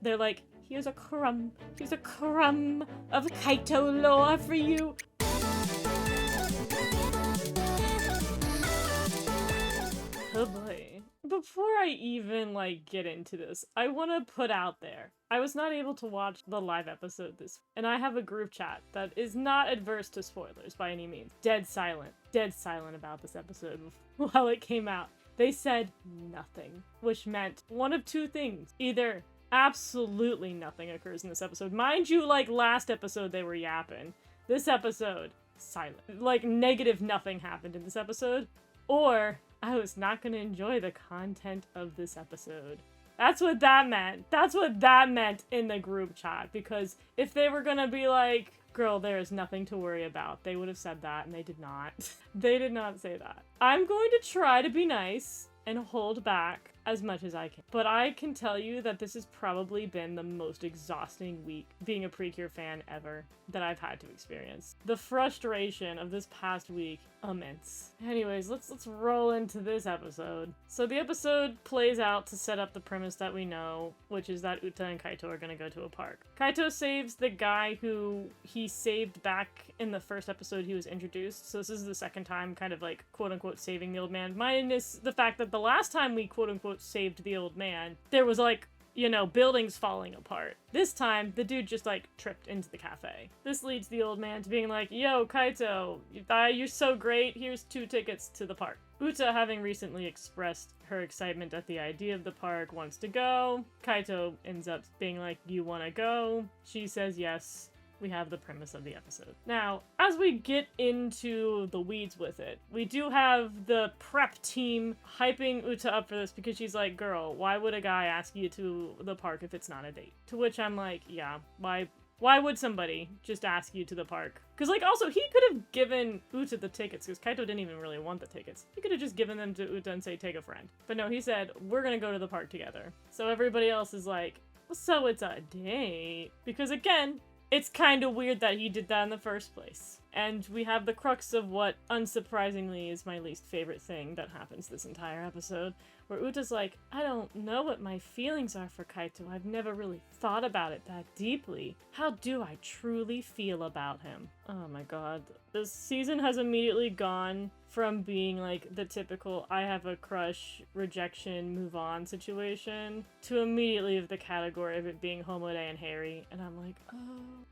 they're like, here's a crumb of Kaito lore for you. Oh boy. Before I even, get into this, I want to put out there, I was not able to watch the live episode and I have a group chat that is not adverse to spoilers by any means. Dead silent about this episode while it came out. They said nothing, which meant one of two things. Either absolutely nothing occurs in this episode. Mind you, last episode they were yapping. This episode, silent. Negative nothing happened in this episode. Or I was not going to enjoy the content of this episode. That's what that meant. That's what that meant in the group chat. Because if they were going to be like, girl, there is nothing to worry about, they would have said that, and they did not. They did not say that. I'm going to try to be nice and hold back as much as I can. But I can tell you that this has probably been the most exhausting week being a Precure fan ever that I've had to experience. The frustration of this past week, immense. Anyways, let's roll into this episode. So the episode plays out to set up the premise that we know, which is that Uta and Kaito are gonna go to a park. Kaito saves the guy who he saved back in the first episode he was introduced. So this is the second time kind of quote-unquote saving the old man. Minus the fact that the last time we quote-unquote saved the old man, there was buildings falling apart. This time, the dude just tripped into the cafe. This leads the old man to being like, yo, Kaito, you're so great, here's 2 tickets to the park. Uta, having recently expressed her excitement at the idea of the park, wants to go. Kaito ends up being like, you wanna go? She says yes. We have the premise of the episode. Now, as we get into the weeds with it, we do have the prep team hyping Uta up for this because she's like, girl, why would a guy ask you to the park if it's not a date? To which I'm like, yeah, why would somebody just ask you to the park? Because, also, he could have given Uta the tickets, because Kaito didn't even really want the tickets. He could have just given them to Uta and say, take a friend. But no, he said, we're gonna go to the park together. So everybody else is like, so it's a date? Because, again, it's kind of weird that he did that in the first place. And we have the crux of what, unsurprisingly, is my least favorite thing that happens this entire episode, where Uta's like, I don't know what my feelings are for Kaito. I've never really thought about it that deeply. How do I truly feel about him? Oh my god. This season has immediately gone from being the typical I have a crush, rejection, move on situation, to immediately of the category of it being Homode and Harry. And I'm like, oh,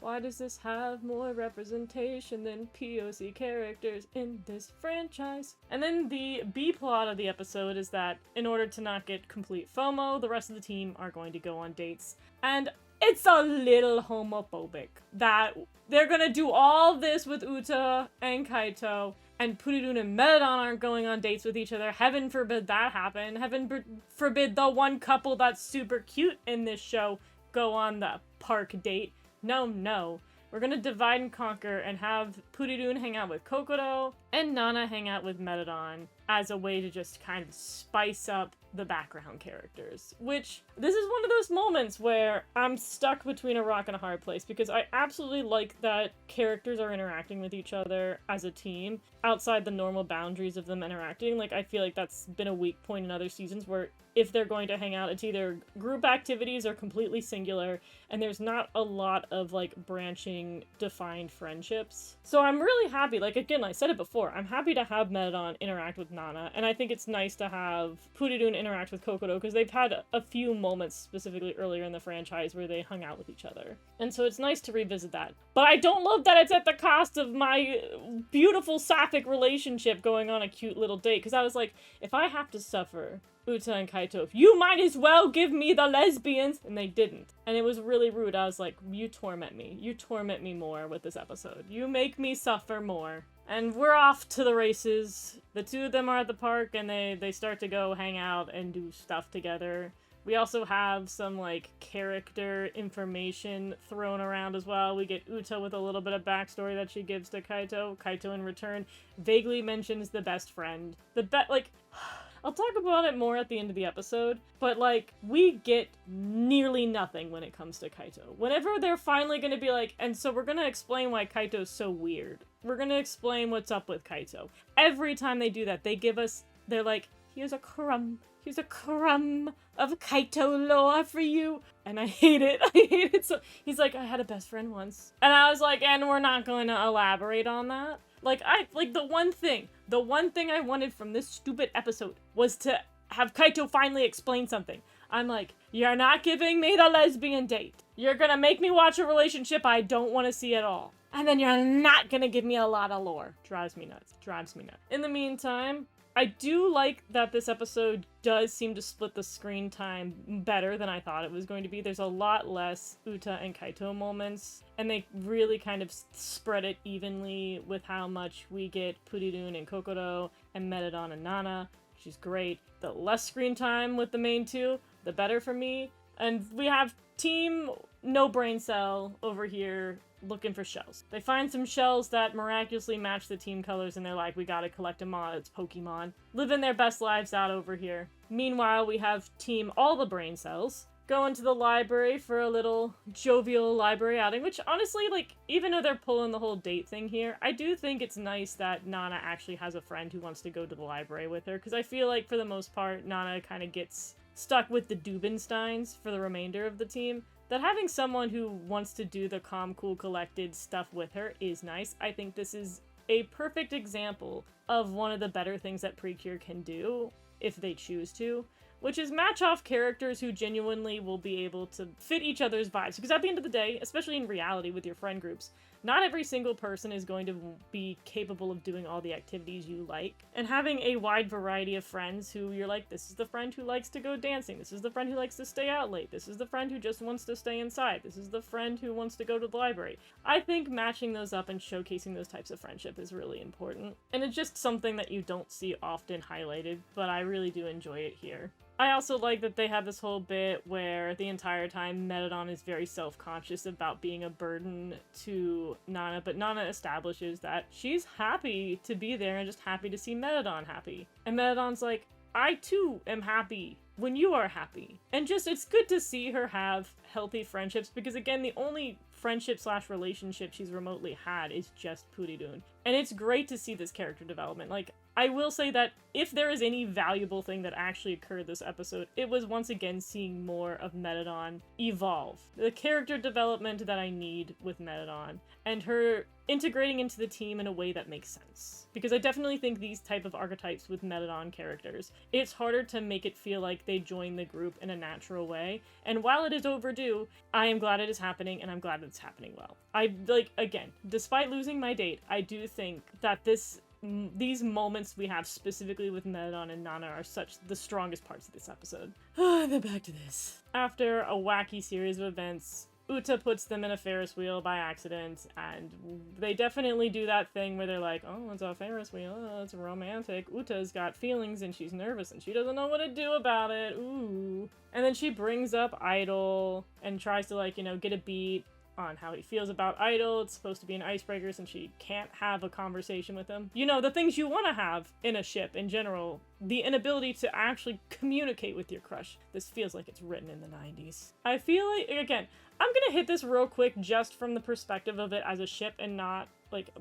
why does this have more representation than POC characters in this franchise? And then the B plot of the episode is that in order to not get complete FOMO, the rest of the team are going to go on dates. And it's a little homophobic that they're gonna do all this with Uta and Kaito, and Purirun and Meridon aren't going on dates with each other. Heaven forbid that happen. Heaven forbid the one couple that's super cute in this show go on the park date. No. We're gonna divide and conquer and have Purirun hang out with Kokoro and Nana hang out with Meridon as a way to just kind of spice up the background characters. Which, this is one of those moments where I'm stuck between a rock and a hard place, because I absolutely like that characters are interacting with each other as a team outside the normal boundaries of them interacting. I feel like that's been a weak point in other seasons where if they're going to hang out, it's either group activities or completely singular, and there's not a lot of branching, defined friendships. So I'm really happy, again, I said it before, I'm happy to have Meridon interact with Nana, and I think it's nice to have Purirun interact with Kokoro, because they've had a few moments, specifically earlier in the franchise, where they hung out with each other. And so it's nice to revisit that. But I don't love that it's at the cost of my beautiful sapphic relationship going on a cute little date, because I was like, if I have to suffer Uta and Kaito, you might as well give me the lesbians, and they didn't. And it was really rude. I was like, you torment me. You torment me more with this episode. You make me suffer more. And we're off to the races. The two of them are at the park, and they start to go hang out and do stuff together. We also have some, character information thrown around as well. We get Uta with a little bit of backstory that she gives to Kaito. Kaito, in return, vaguely mentions the best friend. I'll talk about it more at the end of the episode, but, we get nearly nothing when it comes to Kaito. Whenever they're finally gonna be and so we're gonna explain why Kaito's so weird. We're gonna explain what's up with Kaito. Every time they do that, they give us, they're like, here's a crumb Here's a crumb of Kaito lore for you. And I hate it. I hate it so. He's like, I had a best friend once. And I was like, and we're not going to elaborate on that. Like, the one thing I wanted from this stupid episode was to have Kaito finally explain something. I'm like, you're not giving me the lesbian date. You're gonna make me watch a relationship I don't want to see at all. And then you're not gonna give me a lot of lore. Drives me nuts. In the meantime, I do like that this episode does seem to split the screen time better than I thought it was going to be. There's a lot less Uta and Kaito moments, and they really kind of spread it evenly with how much we get Purirun and Kokoro and Metadon and Nana, which is great. The less screen time with the main two, the better for me. And we have Team No Brain Cell over here looking for shells. They find some shells that miraculously match the team colors, and they're like, we gotta collect them all, it's Pokemon. Living their best lives out over here. Meanwhile, we have Team All the Brain Cells going to the library for a little jovial library outing, which honestly, like, even though they're pulling the whole date thing here, I do think it's nice that Nana actually has a friend who wants to go to the library with her, because I feel like for the most part, Nana kind of gets stuck with the Dubensteins for the remainder of the team. That having someone who wants to do the calm, cool, collected stuff with her is nice. I think this is a perfect example of one of the better things that Precure can do, if they choose to, which is match off characters who genuinely will be able to fit each other's vibes. Because at the end of the day, especially in reality with your friend groups, not every single person is going to be capable of doing all the activities you like. And having a wide variety of friends who you're like, this is the friend who likes to go dancing, this is the friend who likes to stay out late, this is the friend who just wants to stay inside, this is the friend who wants to go to the library. I think matching those up and showcasing those types of friendship is really important. And it's just something that you don't see often highlighted, but I really do enjoy it here. I also like that they have this whole bit where the entire time Metadon is very self-conscious about being a burden to Nana, but Nana establishes that she's happy to be there and just happy to see Metadon happy. And Metadon's like, I too am happy when you are happy. And just, it's good to see her have healthy friendships, because again, the only friendship/relationship she's remotely had is just Purirun. And it's great to see this character development. Like, I will say that if there is any valuable thing that actually occurred this episode, it was once again seeing more of Metadon evolve. The character development that I need with Metadon, and her integrating into the team in a way that makes sense. Because I definitely think these type of archetypes with Metadon characters, it's harder to make it feel like they join the group in a natural way. And while it is overdue, I am glad it is happening, and I'm glad it's happening well. Again, despite losing my date, I do think that these moments we have specifically with Metadon and Nana are the strongest parts of this episode. Then back to this. After a wacky series of events, Uta puts them in a Ferris wheel by accident, and they definitely do that thing where they're like, oh, it's a Ferris wheel, oh, it's romantic. Uta's got feelings and she's nervous and she doesn't know what to do about it, ooh. And then she brings up Idol and tries to, get a beat on how he feels about Idol. It's supposed to be an icebreaker since she can't have a conversation with him. The things you want to have in a ship in general. The inability to actually communicate with your crush. This feels like it's written in the 90s. I feel like, again, I'm gonna hit this real quick just from the perspective of it as a ship and not,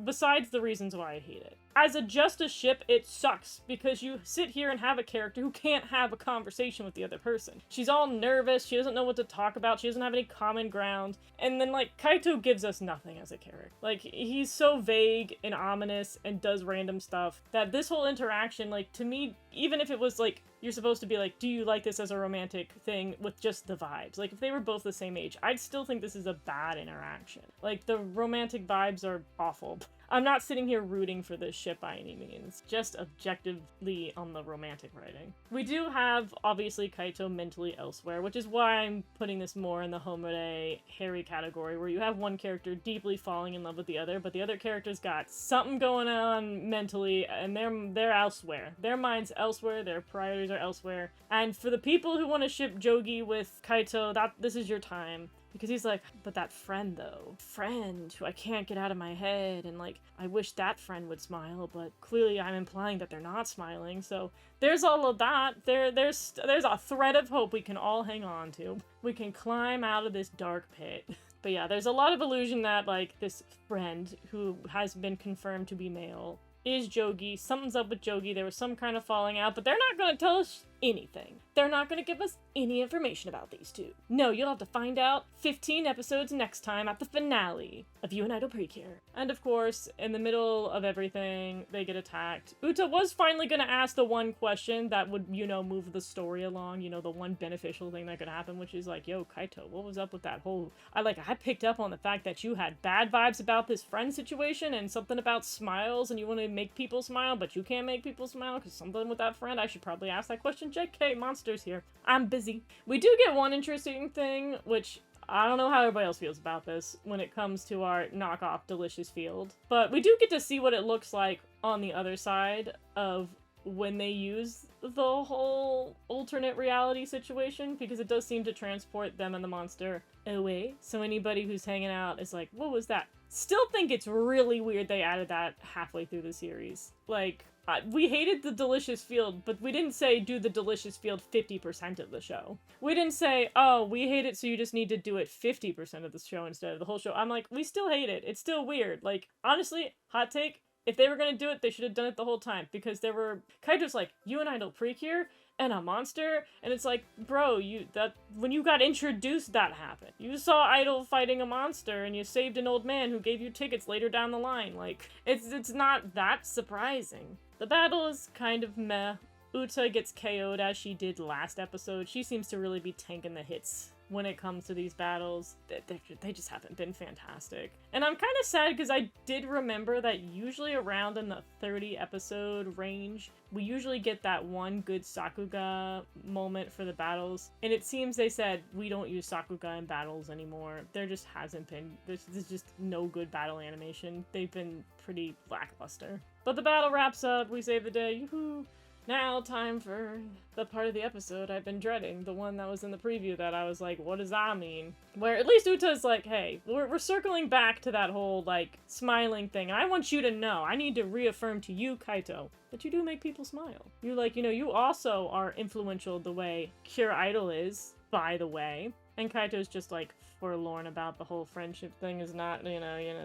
besides the reasons why I hate it. As just a ship, it sucks, because you sit here and have a character who can't have a conversation with the other person. She's all nervous, she doesn't know what to talk about, she doesn't have any common ground, and then, Kaito gives us nothing as a character. He's so vague and ominous and does random stuff that this whole interaction, to me, even if it was, you're supposed to be do you like this as a romantic thing with just the vibes? If they were both the same age, I'd still think this is a bad interaction. The romantic vibes are awful. I'm not sitting here rooting for this ship by any means, just objectively on the romantic writing. We do have, obviously, Kaito mentally elsewhere, which is why I'm putting this more in the Homure Harry category, where you have one character deeply falling in love with the other, but the other character's got something going on mentally, and they're elsewhere. Their mind's elsewhere, their priorities are elsewhere. And for the people who want to ship Jogi with Kaito, this is your time. Because he's like, but that friend though, friend who I can't get out of my head, and I wish that friend would smile, but clearly I'm implying that they're not smiling, so there's all of that. There's a thread of hope we can all hang on to. We can climb out of this dark pit. But yeah, there's a lot of illusion that, this friend who has been confirmed to be male is Jogi. Something's up with Jogi. There was some kind of falling out, but they're not going to tell us anything. They're not going to give us any information about these two. No, you'll have to find out 15 episodes next time at the finale of You and Idol Precure. And of course, in the middle of everything, they get attacked. Uta was finally going to ask the one question that would, move the story along, the one beneficial thing that could happen, which is like, yo, Kaito, what was up with that whole... I picked up on the fact that you had bad vibes about this friend situation and something about smiles and you want to make people smile, but you can't make people smile because something with that friend. I should probably ask that question. JK, monsters here. I'm busy. We do get one interesting thing, which I don't know how everybody else feels about this when it comes to our knockoff Delicious Field, but we do get to see what it looks like on the other side of when they use the whole alternate reality situation, because it does seem to transport them and the monster away. So anybody who's hanging out is like, what was that? Still think it's really weird they added that halfway through the series. Like, we hated the Delicious Field, but we didn't say do the Delicious Field 50% of the show. We didn't say, oh, we hate it, so you just need to do it 50% of the show instead of the whole show. I'm like, we still hate it. It's still weird. Like, honestly, hot take, if they were gonna do it, they should have done it the whole time, because there were Kaito's like, you and Idol Precure and a monster, and it's like, bro, when you got introduced, that happened. You saw Idol fighting a monster, and you saved an old man who gave you tickets later down the line. Like, it's not that surprising. The battle is kind of meh. Uta gets KO'd as she did last episode. She seems to really be tanking the hits when it comes to these battles. They just haven't been fantastic. And I'm kind of sad because I did remember that usually around in the 30 episode range, we usually get that one good Sakuga moment for the battles. And it seems they said, we don't use Sakuga in battles anymore. There just hasn't been, there's just no good battle animation. They've been pretty lackluster. But the battle wraps up, we save the day, yoo-hoo! Now, time for the part of the episode I've been dreading, the one that was in the preview that I was like, what does that mean? Where at least Uta's like, hey, we're circling back to that whole, like, smiling thing, and I want you to know, I need to reaffirm to you, Kaito, that you do make people smile. You, like, you also are influential the way Cure Idol is, by the way. And Kaito's just, like, forlorn about the whole friendship thing, is not,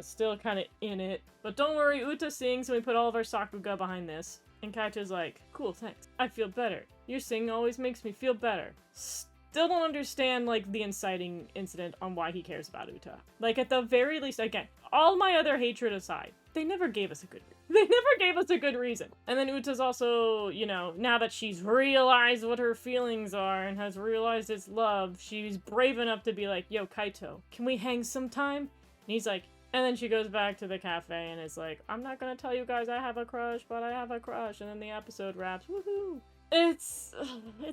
still kind of in it. But don't worry, Uta sings, and we put all of our Sakuga behind this. And Kaito's like, cool, thanks. I feel better. Your singing always makes me feel better. Still don't understand, like, the inciting incident on why he cares about Uta. Like, at the very least, again, all my other hatred aside, they never gave us a good reason. They never gave us a good reason. And then Uta's also, now that she's realized what her feelings are and has realized it's love, she's brave enough to be like, yo, Kaito, can we hang sometime? And he's like, and then she goes back to the cafe and is like, I'm not gonna tell you guys I have a crush, but I have a crush. And then the episode wraps. Woohoo! It's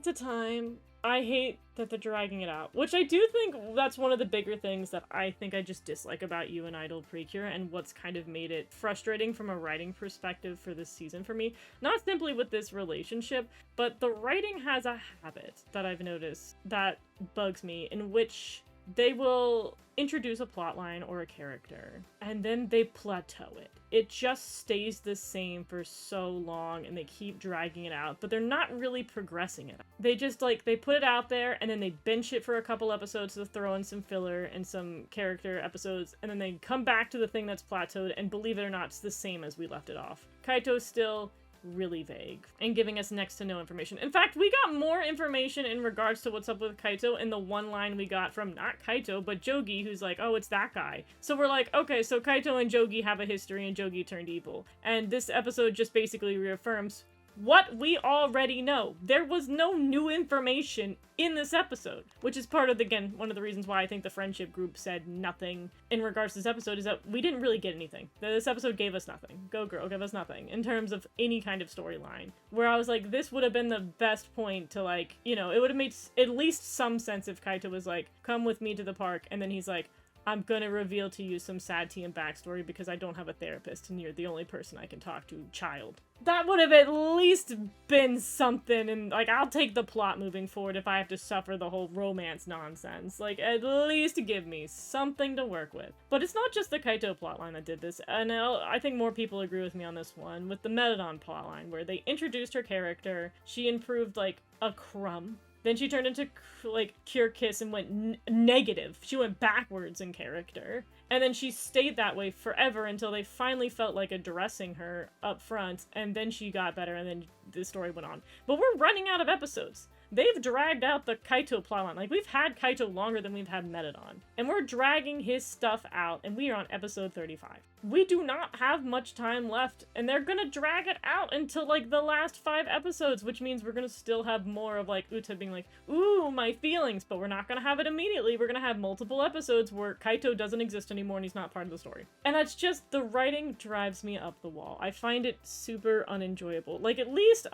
a time. I hate that they're dragging it out, which I do think that's one of the bigger things that I think I just dislike about You and Idol Precure, and what's kind of made it frustrating from a writing perspective for this season for me. Not simply with this relationship, but the writing has a habit that I've noticed that bugs me, in which they will introduce a plotline or a character, and then they plateau it. It just stays the same for so long, and they keep dragging it out, but they're not really progressing it. They just, they put it out there, and then they bench it for a couple episodes to throw in some filler and some character episodes, and then they come back to the thing that's plateaued, and believe it or not, it's the same as we left it off. Kaito's still really vague and giving us next to no information. In fact, we got more information in regards to what's up with Kaito in the one line we got from not Kaito, but Jogi, who's like, oh, it's that guy. So we're like, okay, so Kaito and Jogi have a history and Jogi turned evil. And this episode just basically reaffirms what we already know. There was no new information in this episode, which is part of, again, one of the reasons why I think the friendship group said nothing in regards to this episode, is that we didn't really get anything. This episode gave us nothing. Go Girl gave us nothing in terms of any kind of storyline, where I was like, this would have been the best point to, like, it would have made at least some sense if Kaito was like, come with me to the park, and then he's like, I'm gonna reveal to you some sad tea and backstory because I don't have a therapist and you're the only person I can talk to, child. That would have at least been something, and, like, I'll take the plot moving forward if I have to suffer the whole romance nonsense. Like, at least give me something to work with. But it's not just the Kaito plotline that did this, and I think more people agree with me on this one, with the Metadon plotline, where they introduced her character, she improved, like, a crumb Then she turned into, like, Cure Kiss and went negative. She went backwards in character. And then she stayed that way forever until they finally felt like addressing her up front, and then she got better, and then the story went on. But we're running out of episodes. They've dragged out the Kaito plotline. Like, we've had Kaito longer than we've had Metadon. And we're dragging his stuff out, and we are on episode 35. We do not have much time left, and they're gonna drag it out until, like, the last 5 episodes, which means we're gonna still have more of, like, Uta being like, ooh, my feelings, but we're not gonna have it immediately. We're gonna have multiple episodes where Kaito doesn't exist anymore and he's not part of the story. And that's just, the writing drives me up the wall. I find it super unenjoyable. Like, at least,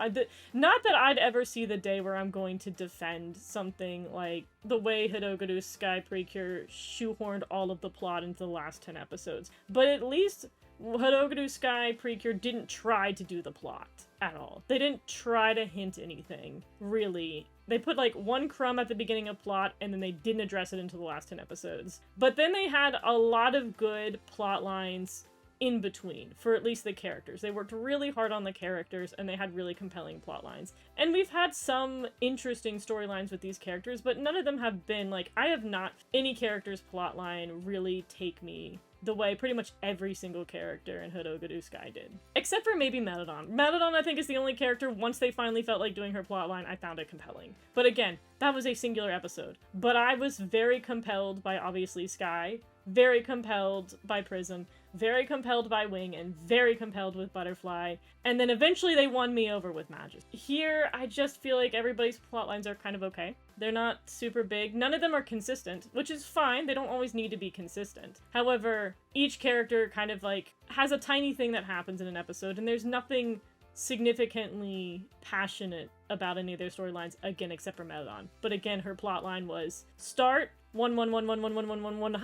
not that I'd ever see the day where I'm going to defend something like the way Hidogaru's Sky Precure shoehorned all of the plot into the last 10 episodes. But at least Hidogaru Sky Precure didn't try to do the plot at all. They didn't try to hint anything, really. They put, like, one crumb at the beginning of plot, and then they didn't address it until the last 10 episodes. But then they had a lot of good plot lines in between, for at least the characters. They worked really hard on the characters, and they had really compelling plot lines. And we've had some interesting storylines with these characters, but none of them have been, like, I have not any character's plot line really take me the way pretty much every single character in Hidogaru Sky did. Except for maybe Metadon. Metadon, I think, is the only character, once they finally felt like doing her plotline, I found it compelling. But again, that was a singular episode. But I was very compelled by, obviously, Sky, very compelled by Prism, very compelled by Wing, and very compelled with Butterfly, and then eventually they won me over with Magus. Here, I just feel like everybody's plotlines are kind of okay. They're not super big. None of them are consistent, which is fine. They don't always need to be consistent. However, each character kind of, like, has a tiny thing that happens in an episode, and there's nothing significantly passionate about any of their storylines, again, except for Metadon. But again, her plotline was start 11111111100,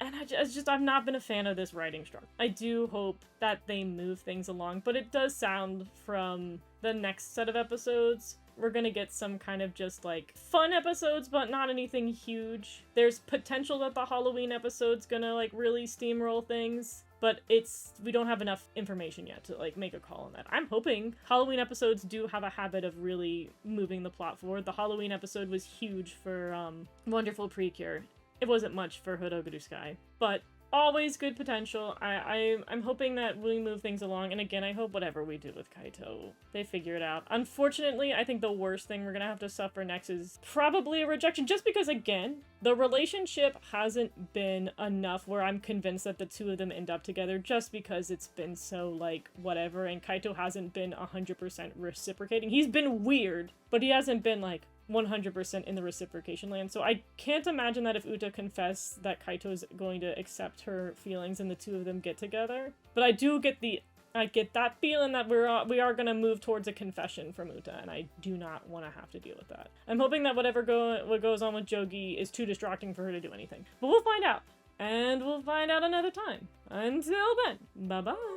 and I've not been a fan of this writing structure. I do hope that they move things along, but it does sound from the next set of episodes we're gonna get some kind of just, like, fun episodes, but not anything huge. There's potential that the Halloween episode's gonna, like, really steamroll things, but we don't have enough information yet to, like, make a call on that. I'm hoping Halloween episodes do have a habit of really moving the plot forward. The Halloween episode was huge for, Wonderful Precure. It wasn't much for Hidogaru Sky, but always good potential. I'm hoping that we move things along, and again, I hope whatever we do with Kaito, they figure it out. Unfortunately, I think the worst thing we're gonna have to suffer next is probably a rejection, just because, again, the relationship hasn't been enough where I'm convinced that the two of them end up together, just because it's been so, like, whatever, and Kaito hasn't been 100% reciprocating. He's been weird, but he hasn't been, like, 100% in the reciprocation land. So I can't imagine that if Uta confessed that Kaito's going to accept her feelings and the two of them get together. But I get that feeling that we are going to move towards a confession from Uta, and I do not want to have to deal with that. I'm hoping that what goes on with Jogi is too distracting for her to do anything. But we'll find out. And we'll find out another time. Until then, bye-bye.